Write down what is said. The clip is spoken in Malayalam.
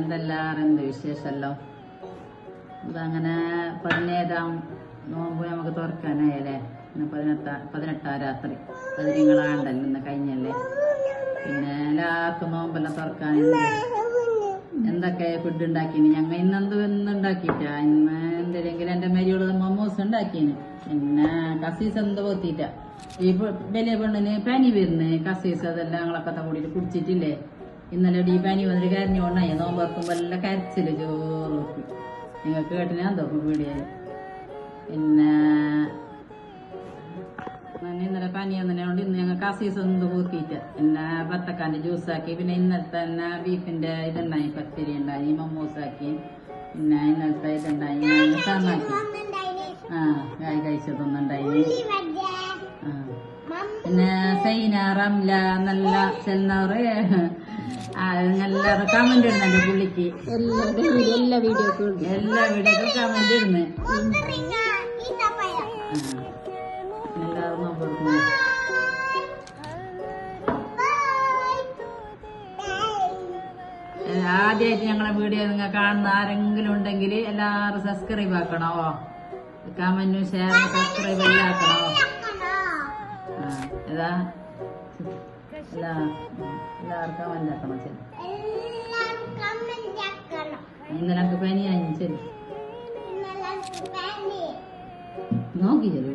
എന്തെല്ലാരും വിശേഷമല്ലോ. ഇതങ്ങനെ 17-ാം നോമ്പ് നമുക്ക് തുറക്കാനായല്ലേ. ഇന്ന് 18 രാത്രി 10 ഇന്ന് കഴിഞ്ഞല്ലേ. പിന്നെ എല്ലാവർക്കും നോമ്പെല്ലാം തുറക്കാനുണ്ട്. എന്തൊക്കെ ഫുഡ് ഉണ്ടാക്കിന് ഞങ്ങൾ ഇന്ന് ഉണ്ടാക്കിയിട്ട. ഇന്ന് എന്തെങ്കിലും എന്റെ മരിയോട് മൊമോസ് ഉണ്ടാക്കിന്. പിന്നെ കസീസ് എന്തോ പോത്തിട്ട. ഈ വലിയ പെണ്ണിന് പനി വരുന്ന്. കസീസ് അതെല്ലാം ഞങ്ങളൊക്കെ കൂടിയിട്ട് കുടിച്ചിട്ടില്ലേ. ഇന്നലെ ഈ പനി വന്നിട്ട് കരഞ്ഞോണ്ടായി. നോമ്പറക്കുമ്പോ എല്ലാം കരച്ചില് ചോറ് വെക്കും. നിങ്ങൾക്ക് കേട്ടിനാ എന്തോ വീടിയായി. പിന്നെ ഇന്നലെ പനി വന്നതിനോണ്ട് ഇന്ന് ഞങ്ങൾ കസീസ് ഒന്നും കൂത്തിയിട്ട് പിന്നെ ബത്തക്കാന്റെ ജ്യൂസാക്കി. പിന്നെ ഇന്നലത്തെ തന്നെ ബീഫിന്റെ ഇതുണ്ടായി, പത്തിരി ഉണ്ടായി, മമ്മൂസാക്കി. പിന്നെ ഇന്നലത്തെ ഇതുണ്ടായി സാമാക്കി. കായ് കഴിച്ചതൊന്നുണ്ടായി. പിന്നെ സൈന റംല നല്ല ചെന്നവറ് എല്ലാവരും കമന്റ് ഇടുന്നുണ്ട് പുള്ളിക്ക്. എല്ലാ വീഡിയോക്കും കമന്റ് ഇടുന്നു. എല്ലാവരും നോക്കുന്നു. ആദ്യമായിട്ട് ഞങ്ങളെ വീഡിയോ നിങ്ങൾ കാണുന്ന ആരെങ്കിലും ഉണ്ടെങ്കിൽ എല്ലാവരും സബ്സ്ക്രൈബ് ആക്കണോ. കമന്റും ഷെയറും സബ്സ്ക്രൈബ് എല്ലാം ആക്കണോ. ഏതാ എല്ലാവരും കമന്റ് ആക്കണം. ശരി, ഇന്നലെ നമുക്ക് പനിയായി. ശരി നോക്കി ചെറിയ